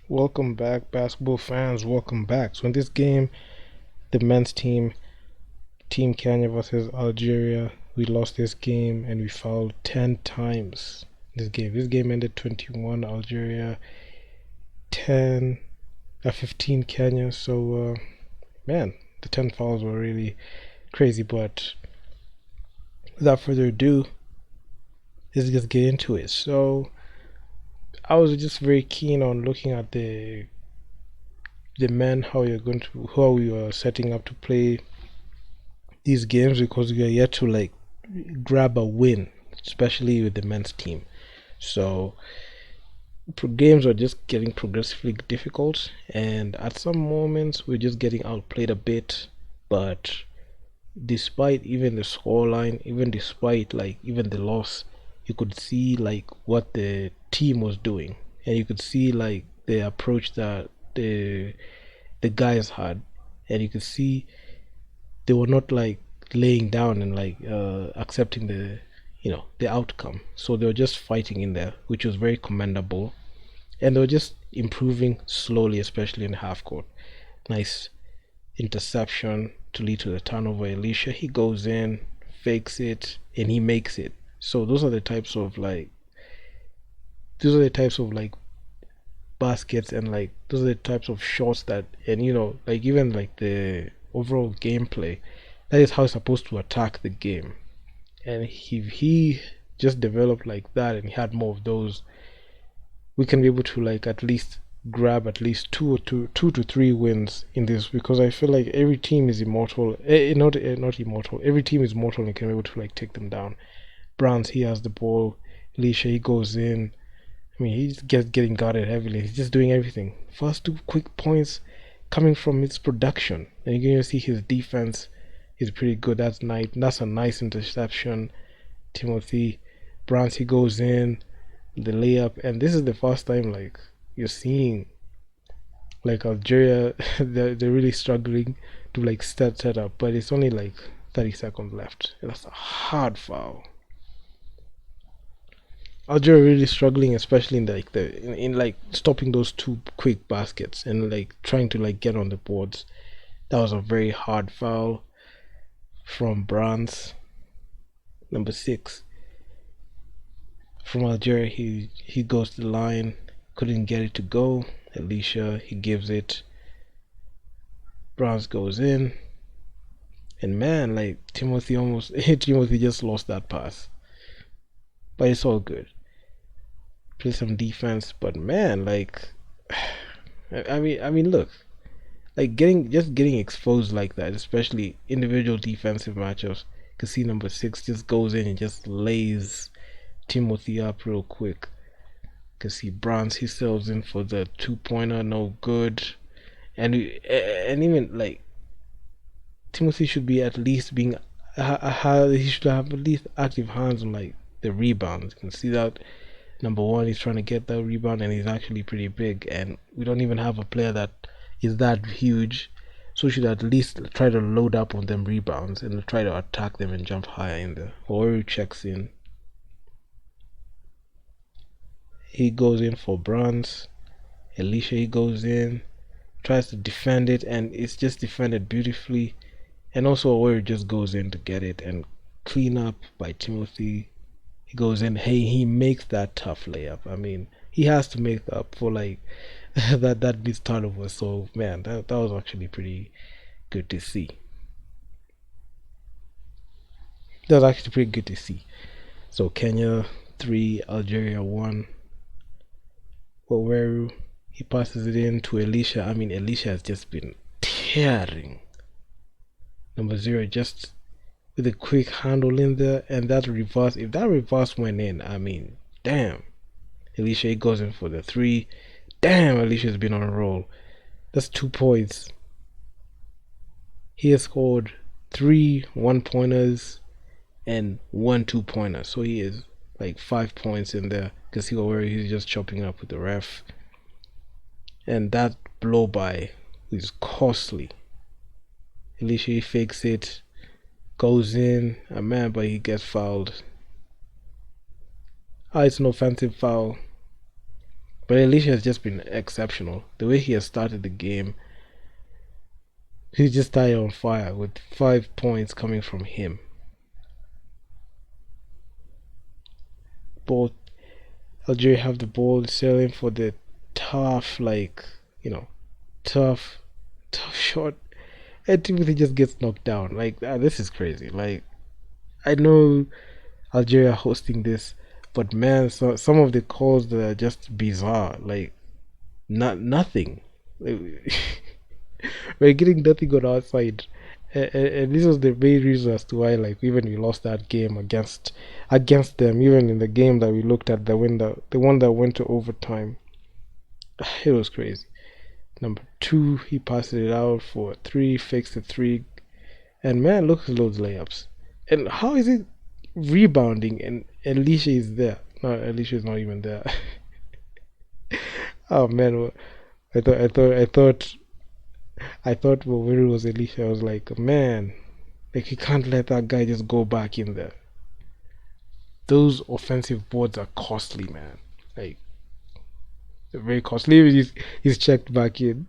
Welcome back, basketball fans. Welcome back. So in this game, the men's team, Team Kenya versus Algeria, we lost this game and we fouled 10 times. This game. This game ended 21 Algeria, 10, 15 Kenya. So man, the 10 fouls were really crazy. But without further ado, let's just get into it. So I was just very keen on looking at the men, how we are setting up to play these games because we are yet to like grab a win, especially with the men's team. So games are just getting progressively difficult, and at some moments we're just getting outplayed a bit. But despite even the scoreline, even despite like even the loss, you could see like what the team was doing, and you could see like the approach that the guys had, and you could see they were not like laying down and like accepting the outcome. So they were just fighting in there, which was very commendable, and they were just improving slowly, especially in the half court. Nice interception to lead to the turnover. Elisha, he goes in, fakes it, and he makes it. So those are the types of like baskets, and like those are the types of shots that, and like even like the overall gameplay, that is how he's supposed to attack the game. And if he just developed like that and he had more of those, we can be able to like at least grab at least two to three wins in this, because I feel like every team is immortal. Not immortal. Every team is mortal and can be able to like take them down. Browns, he has the ball. Elisha, he goes in. I mean, he's getting guarded heavily. He's just doing everything. First two quick points coming from his production, and you can see his defense is pretty good. That's a nice interception. Timothy Browns, he goes in the layup, and this is the first time like you're seeing like Algeria they're really struggling to like set up, but it's only like 30 seconds left. And that's a hard foul. Algeria really struggling, especially in in like stopping those two quick baskets and like trying to like get on the boards. That was a very hard foul from Browns, number 6. From Algeria, he goes to the line, couldn't get it to go. Elisha, he gives it. Browns goes in, and man, like Timothy almost Timothy just lost that pass, but it's all good. Play some defense, but man, like I mean, look, like getting exposed like that, especially individual defensive matchups. You can see number 6 just goes in and just lays Timothy up real quick. You can see Bronze, he sails in for the 2-pointer, no good. And even like Timothy should be at least being he should have at least active hands on like the rebounds. You can see that number 1, he's trying to get that rebound, and he's actually pretty big, and we don't even have a player that is that huge, so we should at least try to load up on them rebounds and try to attack them and jump higher in there. Or checks in, he goes in for Bronze. Elisha, he goes in, tries to defend it, and it's just defended beautifully. And also Warrior just goes in to get it and clean up by Timothy. He goes in, hey, he makes that tough layup. I mean, he has to make up for like that missed turnover. So man, that was actually pretty good to see. That was actually pretty good to see. So Kenya 3, Algeria 1. Waweru, he passes it in to Elisha. I mean, Elisha has just been tearing number 0 just with a quick handle in there, and that reverse. If that reverse went in, I mean, damn. Elisha, he goes in for the 3. Damn, Elisha's been on a roll. That's 2 points. He has scored 3 1-pointers and 1 2-pointer. So he is like 5 points in there. You can see where he's just chopping up with the ref. And that blow by is costly. Elisha, he fakes it, goes in, a man, but he gets fouled. It's an offensive foul. But Alicia has just been exceptional. The way he has started the game, he's just started on fire with 5 points coming from him. Both Algeria have the ball, sailing for the tough, you know, tough, tough shot. And Timothy just gets knocked down. This is crazy. I know Algeria hosting this, but man, some of the calls that are just bizarre. Nothing. Like, we're getting nothing on our side. And this was the main reason as to why, even we lost that game against them. Even in the game that we looked at, the one that went to overtime, it was crazy. Number two, he passed it out for three, fixed the three, and man, look at those layups. And how is it rebounding? And Alicia is there. No, Alicia is not even there. Oh man, I thought when it was Alicia, I was like, man, you can't let that guy just go back in there. Those offensive boards are costly, man. Like, they're very costly. He's checked back in.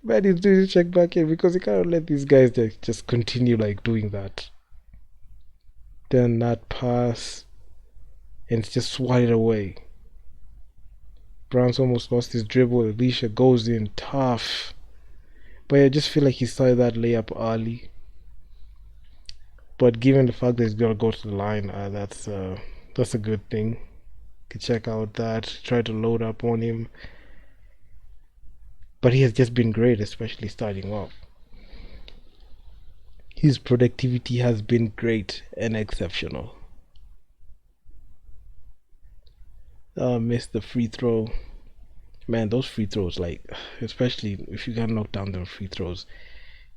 Man, he's doing check back in because you cannot let these guys just continue doing that. Then that pass, and it's just swatted away. Brown's almost lost his dribble. Alicia goes in tough. But I just feel like he started that layup early. But given the fact that he's gonna go to the line, that's a good thing. You can check out that. Try to load up on him. But he has just been great, especially starting off. His productivity has been great and exceptional. Missed the free throw. Man, those free throws, especially if you can knock down the free throws,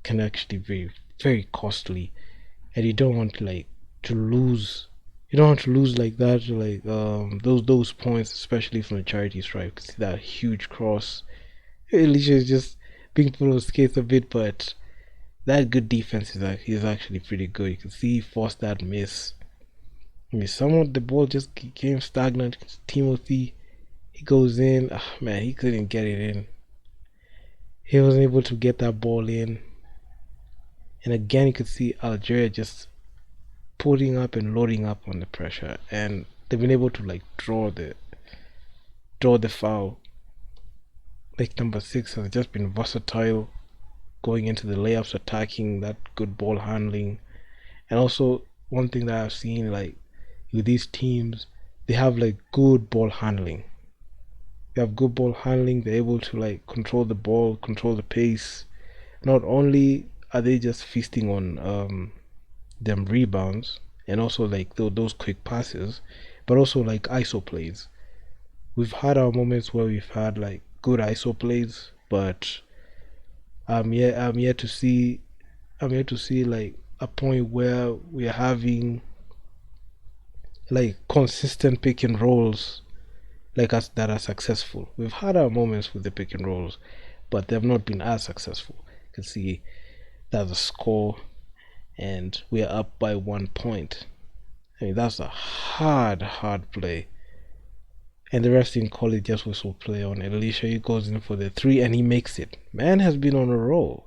can actually be very costly. And you don't want to lose. You don't want to lose like that. Those points, especially from the charity stripe. See that huge cross. Alicia is just being pulled of skates a bit, but that good defense is actually pretty good. You can see he forced that miss. I mean, somewhat the ball just became stagnant. Timothy, he goes in. Oh, man, he couldn't get it in. He wasn't able to get that ball in. And again, you could see Algeria just putting up and loading up on the pressure, and they've been able to draw the foul. Number 6 has just been versatile, going into the layups, attacking, that good ball handling. And also one thing that I've seen with these teams, they have good ball handling. They have good ball handling. They're able to control the ball, control the pace. Not only are they just feasting on them rebounds and also those quick passes, but also ISO plays. We've had our moments where we've had good ISO plays, but I'm yet to see a point where we're having consistent pick and rolls us that are successful. We've had our moments with the pick and rolls, but they've not been as successful. You can see that's a score, and we are up by 1 point. I mean, that's a hard play. And the rest didn't call it, just whistle play on Alicia. He goes in for the 3 and he makes it. Man has been on a roll.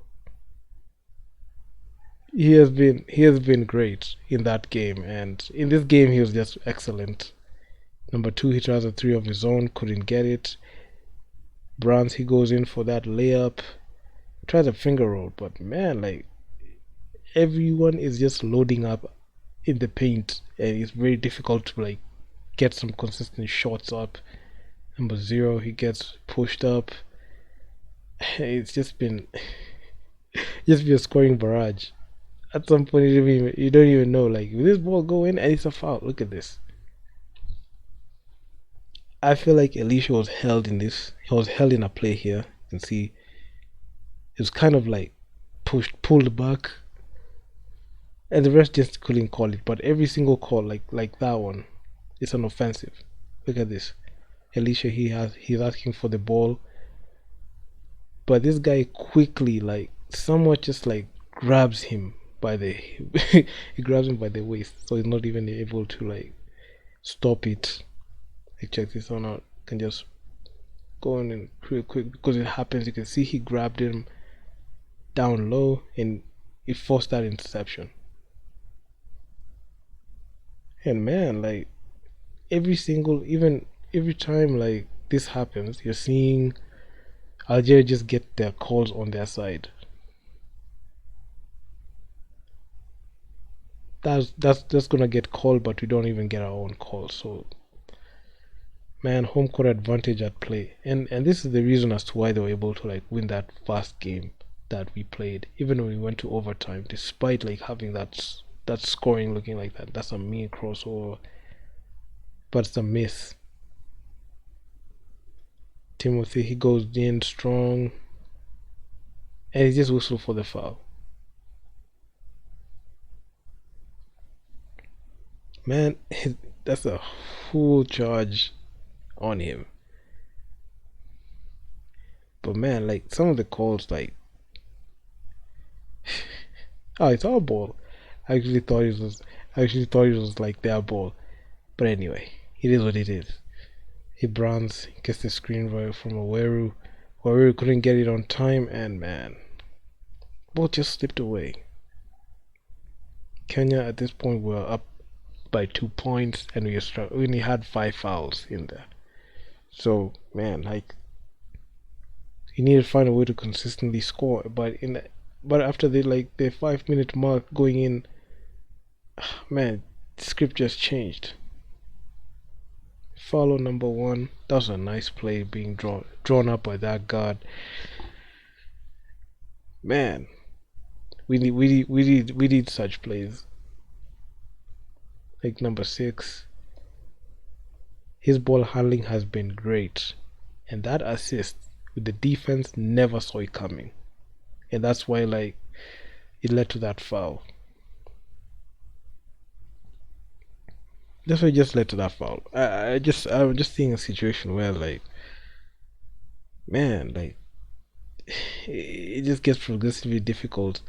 He has been great in that game, and in this game he was just excellent. Number 2, he tries a 3 of his own, couldn't get it. Browns, he goes in for that layup, tries a finger roll, but man, everyone is just loading up in the paint, and it's very difficult to get some consistent shots up. Number 0, he gets pushed up. It's just been a scoring barrage. At some point you don't even know, will this ball go in? And it's a foul. Look at this. I feel like Alicia was held in this. He was held in a play here. You can see it was kind of pulled back, and the rest just couldn't call it. But every single call, like that one, it's an offensive. Look at this. Alicia, he's asking for the ball, but this guy quickly somewhat just grabs him by the he grabs him by the waist, so he's not even able to stop it. Check this one out. can just go in and real quick because it happens. You can see he grabbed him down low and it forced that interception. And man, like even every time like this happens, you're seeing Algeria just get their calls on their side. That's gonna get called, but we don't even get our own call. So man, home court advantage at play, and this is the reason as to why they were able to like win that first game that we played, even when we went to overtime, despite like having that scoring looking like that. That's a mean crossover, but it's a miss. Timothy, he goes in strong, and he just whistled for the foul. Man, that's a full charge on him. But man, like some of the calls, like oh, it's our ball. I actually thought it was. I actually thought it was like their ball. But anyway, it is what it is. He Browns gets the screen right from Aweru. Aweru couldn't get it on time, and man, ball just slipped away. Kenya at this point were up by 2 points, and we only had 5 fouls in there. So man, like he needed to find a way to consistently score. But after the 5 minute mark going in, man, the script just changed. Follow number one. That was a nice play being drawn up by that guard. Man, we need such plays. Like number 6, his ball handling has been great, and that assist with the defense never saw it coming, and that's why like it led to that foul. That's why it just led to that foul. I'm just seeing a situation where like man like it just gets progressively difficult,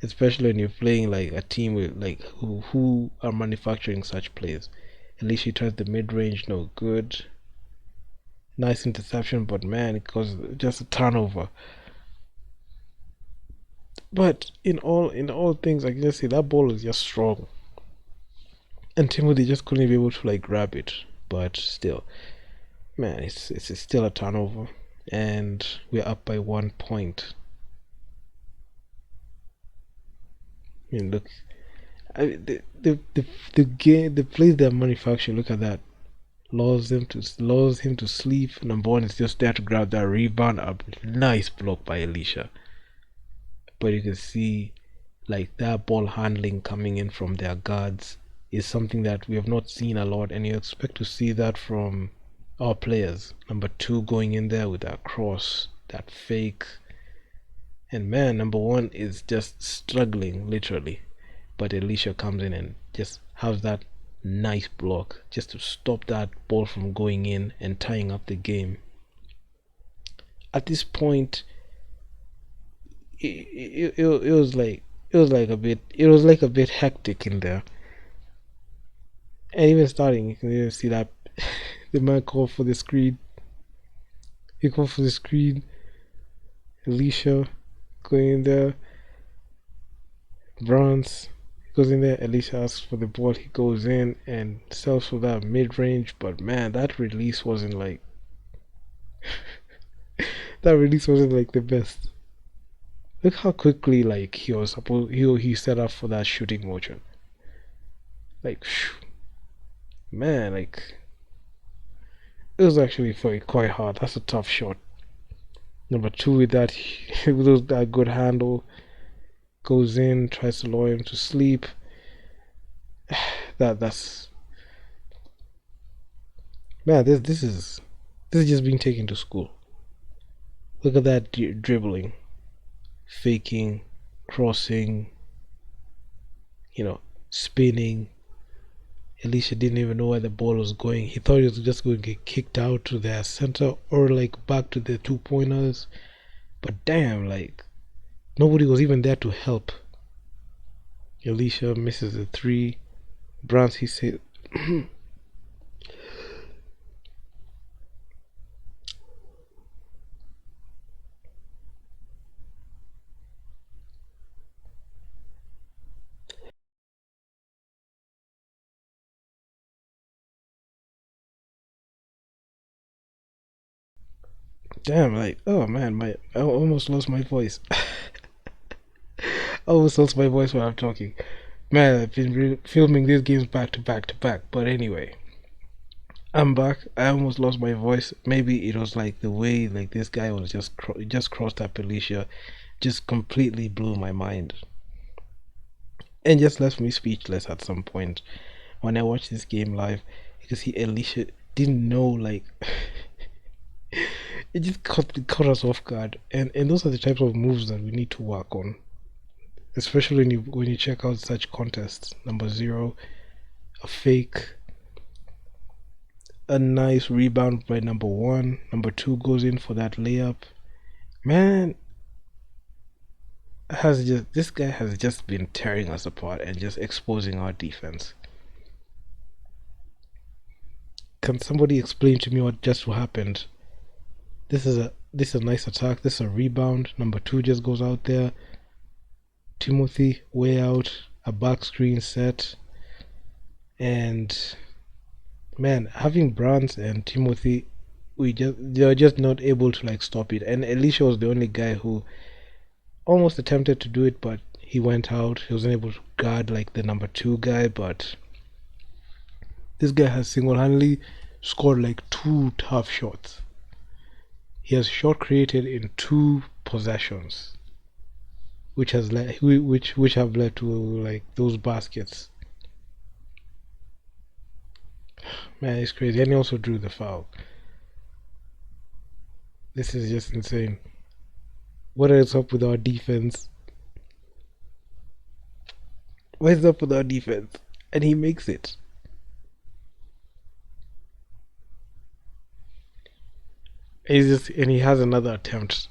especially when you're playing like a team with like who are manufacturing such plays. At least she turns the mid range no good. Nice interception, but man, it was just a turnover. But in all things, I can just say that ball was just strong, and Timothy just couldn't be able to like grab it. But still, man, it's still a turnover, and we're up by 1 point. I mean, look, the game, the plays they're manufacturing. Look at that. Lulls him to sleep. Number one is just there to grab that rebound. A nice block by Alicia. But you can see like that ball handling coming in from their guards is something that we have not seen a lot, and you expect to see that from our players. Number 2 going in there with that cross, that fake, and man, number 1 is just struggling literally, but Alicia comes in and just has that nice block just to stop that ball from going in and tying up the game. At this point, it was like a bit hectic in there, and even starting, you can even see that the man called for the screen. He called for the screen. Alicia going in there. Bronze goes in there. Alicia asks for the ball. He goes in and sells for that mid range. But man, that release wasn't like the best. Look how quickly like he set up for that shooting motion. Like man, like it was actually quite hard. That's a tough shot. Number 2 with that with that good handle, goes in, tries to lure him to sleep. That's man. This is just being taken to school. Look at that dribbling, faking, crossing, spinning. Alicia didn't even know where the ball was going. He thought he was just going to get kicked out to their center or like back to the 2 pointers. But damn, like nobody was even there to help. Alicia misses the 3. Browns, he said Damn, like, oh man, I almost lost my voice. I almost lost my voice while I'm talking. Man, I've been filming these games back to back to back. But anyway, I'm back. I almost lost my voice. Maybe it was like the way like this guy was just crossed up Alicia, just completely blew my mind and just left me speechless at some point when I watched this game live because he Alicia didn't know like it just caught us off guard, and those are the types of moves that we need to work on, especially when you check out such contests. Number zero, a fake, a nice rebound by number one. Number two goes in for that layup. Man, has just this guy has just been tearing us apart and just exposing our defense. Can somebody explain to me what just happened? This is a nice attack. This is a rebound. Number two just goes out there. Timothy way out. A back screen set. And man, having Brands and Timothy, they're just not able to like stop it. And Elisha was the only guy who almost attempted to do it, but he went out. He wasn't able to guard like the number two guy, but this guy has single-handedly scored like two tough shots. He has shot created in two possessions, which has led which have led to like those baskets. Man, it's crazy. And he also drew the foul. This is just insane. What is up with our defense? What is up with our defense? And he makes it. And he has another attempt.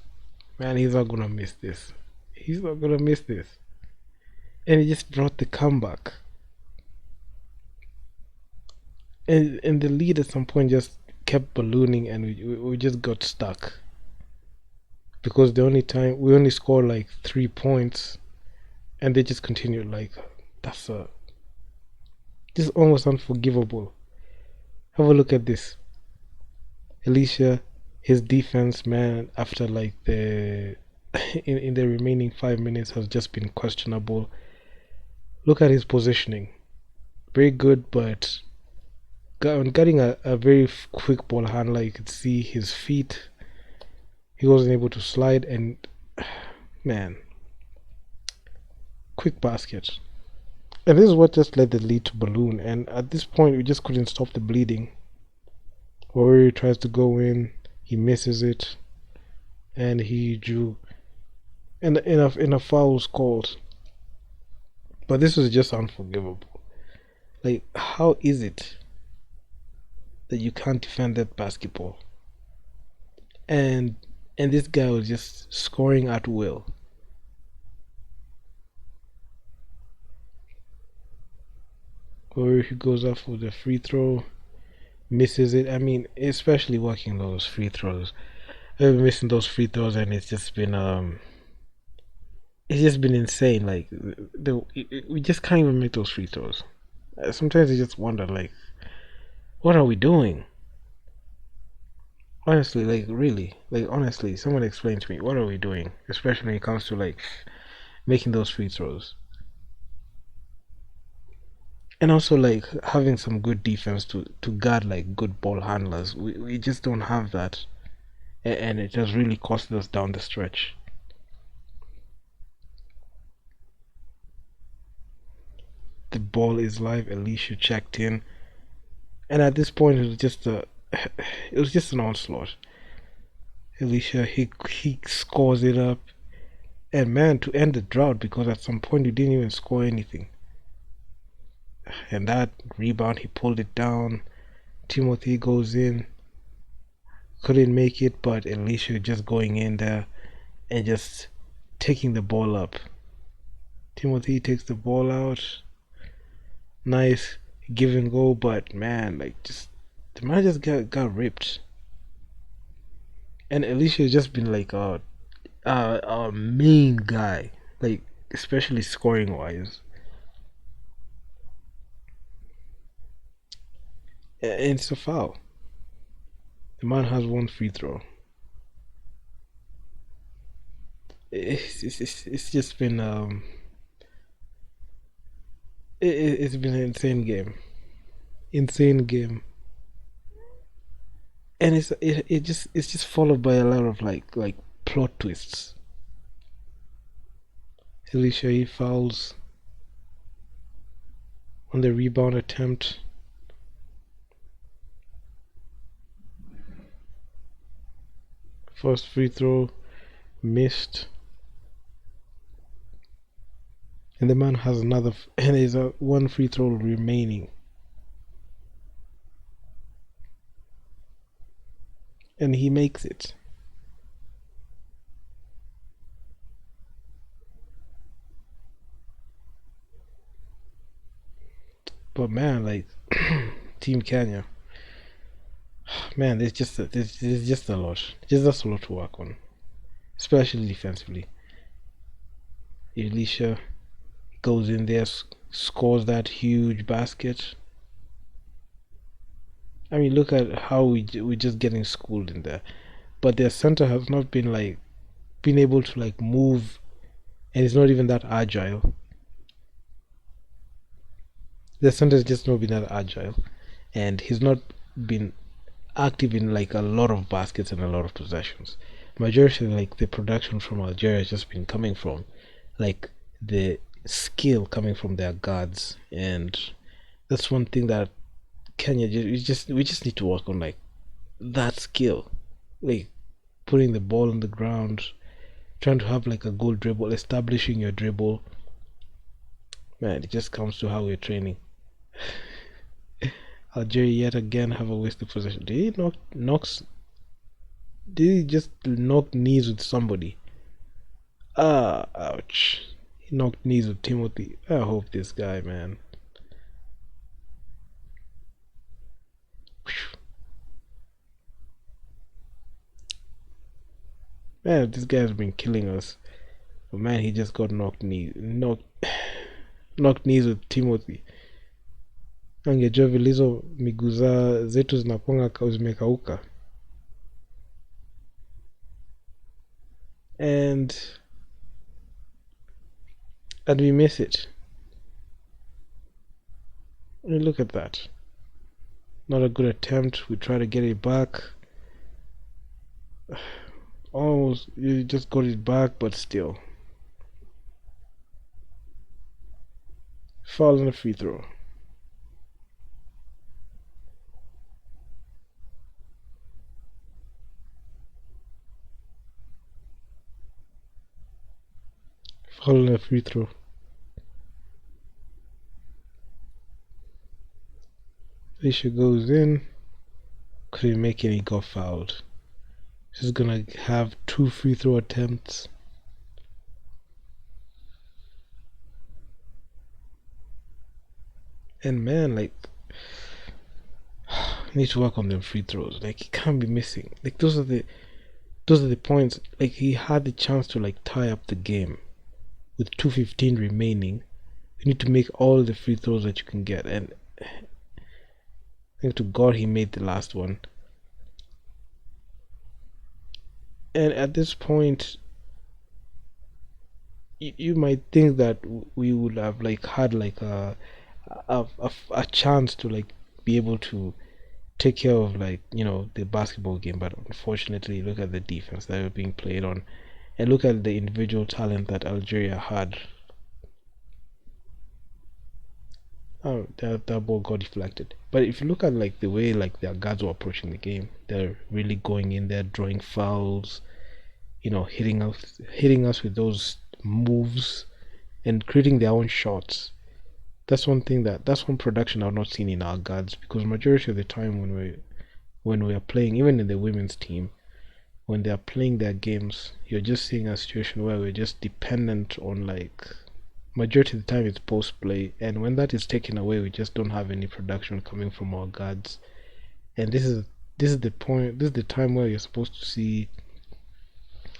Man, he's not gonna miss this. He's not gonna miss this. And he just brought the comeback. And the lead at some point just kept ballooning, and we just got stuck because the only time we only scored like 3 points, and they just continued like that's a this is almost unforgivable. Have a look at this. Alicia, his defense, man, after like the in the remaining 5 minutes has just been questionable. Look at his positioning, very good, but on getting a very quick ball handler, you could see his feet. He wasn't able to slide, and man, quick basket. And this is what just led the lead to balloon. And at this point, we just couldn't stop the bleeding. Warrior tries to go in, he misses it, and he drew. And in a foul was called. But this was just unforgivable. Like, how is it that you can't defend that basketball? And this guy was just scoring at will. Or he goes up for the free throw, misses it. I mean, especially working those free throws. I've been missing those free throws, and it's just been insane. Like we just can't even make those free throws. Sometimes I just wonder, like, what are we doing? Honestly, like really, like honestly, someone explain to me what are we doing, especially when it comes to like making those free throws. And also like having some good defense to guard like good ball handlers. We just don't have that, and it has really cost us down the stretch. The ball is live. Alicia checked in, and at this point it was just a it was just an onslaught. Alicia, he scores it up, and man, to end the drought, because at some point you didn't even score anything. And that rebound, he pulled it down. Timothy goes in, couldn't make it, but Alicia just going in there and just taking the ball up. Timothy takes the ball out. Nice give and go, but man, like just the man just got ripped. And Alicia has just been like a main guy, like especially scoring wise. And it's a foul. The man has one free throw. It's just been it's been an insane game, and it's just followed by a lot of like plot twists. Alicia he fouls on the rebound attempt. First free throw missed, and the man has another, and there's a one free throw remaining, and he makes it. But man, like Team Kenya, man, there's just a lot, just a lot to work on, especially defensively. Elisha goes in there, scores that huge basket. I mean, look at how we're just getting schooled in there. But their center has not been like been able to like move, and it's not even that agile. Their center has just not been that agile, and he's not been active in like a lot of baskets and a lot of possessions. Majority like the production from Algeria has just been coming from like the skill coming from their guards, and that's one thing that Kenya we just need to work on, like that skill, like putting the ball on the ground, trying to have like a goal dribble, establishing your dribble. Man, it just comes to how we're training. Algeria yet again have a wasted possession. Did he just knock knees with somebody? Ah, ouch. He knocked knees with Timothy. I hope this guy, man. Man, this guy's been killing us. But man, he just got knocked knees with Timothy. Angejua vilizo miguu zetu zinakuanga zimekauka. And we miss it. I mean, look at that. Not a good attempt. We try to get it back. Almost, you just got it back, but still. Foul on a free throw. Foul on a free throw. Fisher goes in. Couldn't make it, he got fouled. She's gonna have 2 free throw attempts. And man, like, need to work on them free throws. Like, he can't be missing. Like, those are the points. Like, he had the chance to like tie up the game with 2:15 remaining. You need to make all the free throws that you can get, and thank to God he made the last one. And at this point, you might think that we would have like had like a chance to like be able to take care of like the basketball game, but unfortunately, look at the defense that were being played on, and look at the individual talent that Algeria had. Oh, that ball got deflected. But if you look at like the way like their guards were approaching the game, they're really going in there, drawing fouls, hitting us with those moves and creating their own shots. That's one production I've not seen in our guards, because majority of the time when we are playing, even in the women's team, when they are playing their games, you're just seeing a situation where we're just dependent on like majority of the time it's post play, and when that is taken away, we just don't have any production coming from our guards. And this is the point. This is the time where you're supposed to see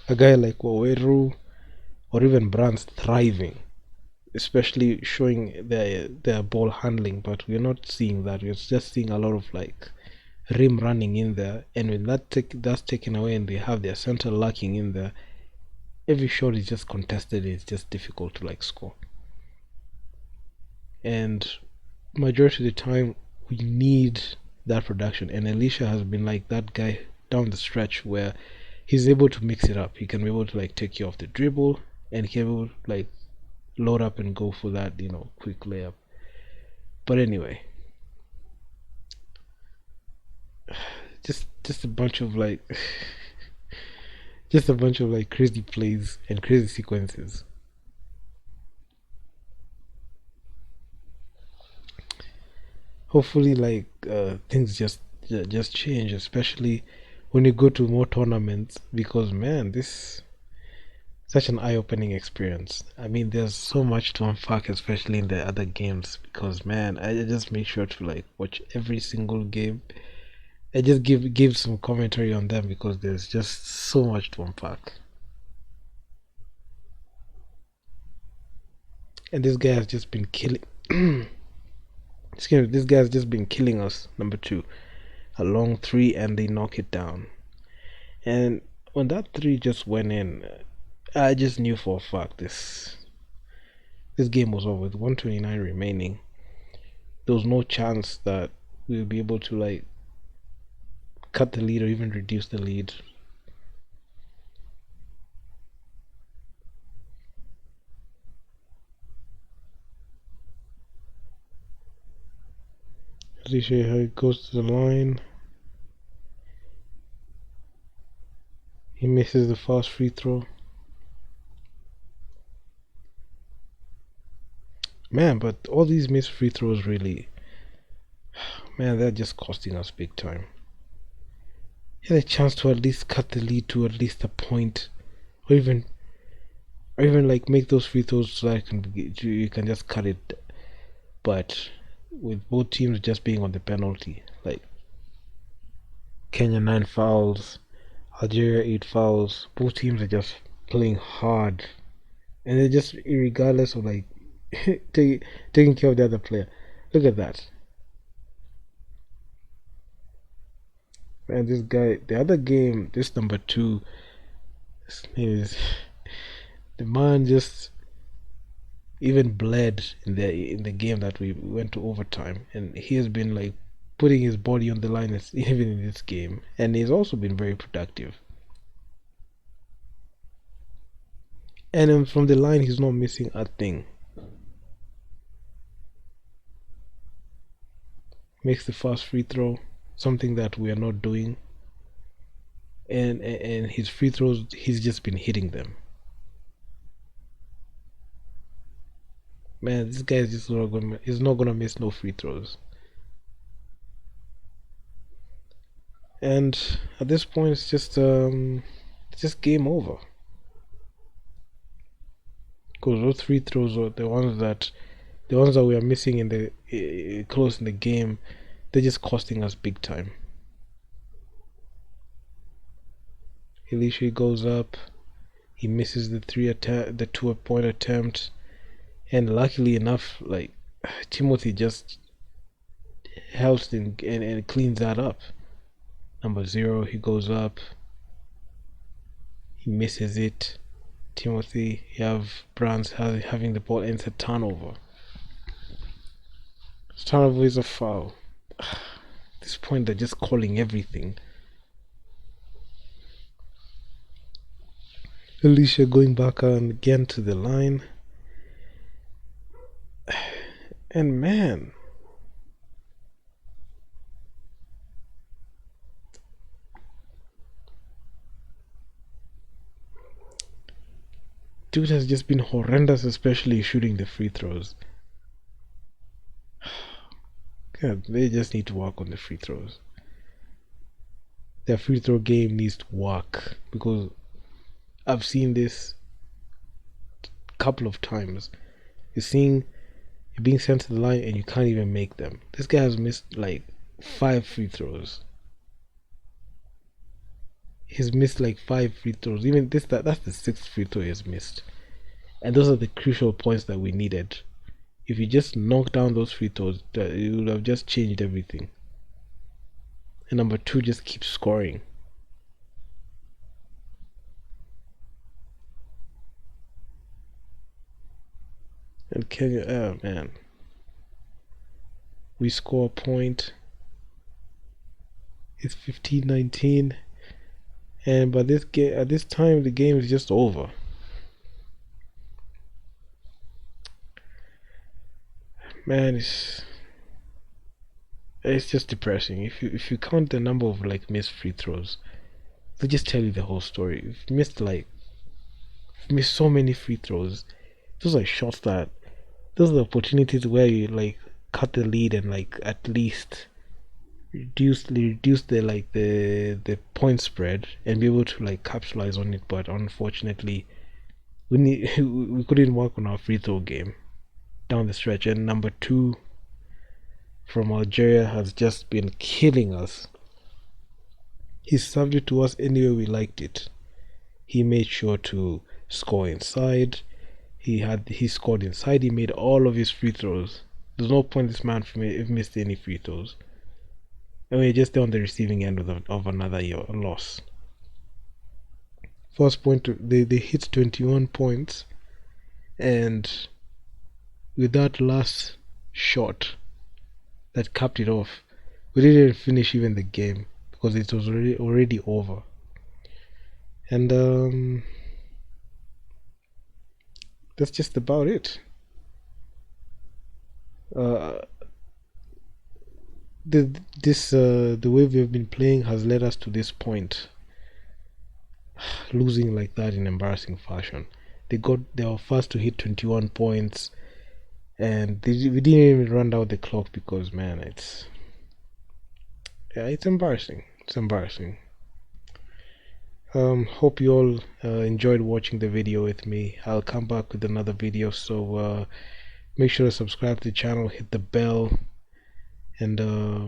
a guy like Waweru or even Brands thriving, especially showing their ball handling. But we're not seeing that. We're just seeing a lot of like rim running in there, and when that's taken away, and they have their center lacking in there, every shot is just contested. It's just difficult to like score. And majority of the time, we need that production. And Elisha has been like that guy down the stretch where he's able to mix it up. He can be able to like take you off the dribble, and he can be able to like load up and go for that, quick layup. But anyway, just a bunch of like just a bunch of like crazy plays and crazy sequences. Hopefully, like things just change, especially when you go to more tournaments. Because man, this such an eye-opening experience. I mean, there's so much to unpack, especially in the other games. Because man, I just make sure to like watch every single game. I just give some commentary on them because there's just so much to unpack. And this guy has just been killing. Excuse me, this guy has just been killing us. Number two, a long three, and they knock it down. And when that three just went in, I just knew for a fact this game was over. With 129 remaining, there was no chance that we would be able to like cut the lead or even reduce the lead. Let me show you how it goes to the line. He misses the fast free throw. Man, but all these missed free throws really, man, they're just costing us big time. He had a chance to at least cut the lead to at least a point, or even like make those free throws so that you can just cut it. But with both teams just being on the penalty, like Kenya 9 fouls, Algeria 8 fouls, both teams are just playing hard, and they're just regardless of like taking care of the other player. Look at that. And this guy, the other game, this number two, his name is the man just even bled in the game that we went to overtime, and he has been like putting his body on the line even in this game, and he's also been very productive. And from the line, he's not missing a thing. Makes the fast free throw, something that we are not doing. And his free throws, he's just been hitting them. Man, this guy is just he's not gonna miss no free throws. And at this point, it's just game over. Because those free throws are the ones that we are missing in the close in the game. They're just costing us big time. Elisha goes up, he misses the the 2-point attempt, and luckily enough, like Timothy just helps and cleans that up. Number 0, he goes up, he misses it. Timothy, you have Brands having the ball, ends a turnover. Turnover is a foul. At this point, they're just calling everything. Alicia going back on again to the line. And man, dude has just been horrendous, especially shooting the free throws. God, they just need to work on the free throws. Their free throw game needs to work, because I've seen this a couple of times. You're being sent to the line and you can't even make them. This guy has missed like 5 free throws. He's missed like 5 free throws. Even that's the 6th free throw he's missed. And those are the crucial points that we needed. If you just knock down those free throws, it would have just changed everything. And number 2 just keeps scoring. And Kenya, oh man, we score a point. It's 15-19, and by this game, at this time, the game is just over. Man, it's just depressing. If you count the number of like missed free throws, they just tell you the whole story. We've missed so many free throws. Those are shots that those are the opportunities where you like cut the lead and like at least reduce the point spread and be able to like capitalize on it. But unfortunately, we couldn't work on our free throw game down the stretch. And number two from Algeria has just been killing us. He served it to us anywhere we liked it. He made sure to score inside. He scored inside. He made all of his free throws. There's no point this man missed any free throws. And we're just on the receiving end of another loss. First point, they hit 21 points, and with that last shot that capped it off, we didn't finish even the game because it was already over. And that's just about it. The way we've been playing has led us to this point, losing like that in embarrassing fashion. They were first to hit 21 points, and we didn't even run out the clock because man, it's embarrassing. It's embarrassing. Hope you all enjoyed watching the video with me. I'll come back with another video, so make sure to subscribe to the channel, hit the bell, and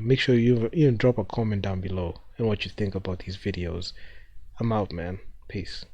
make sure you even drop a comment down below and what you think about these videos. I'm out, man. Peace.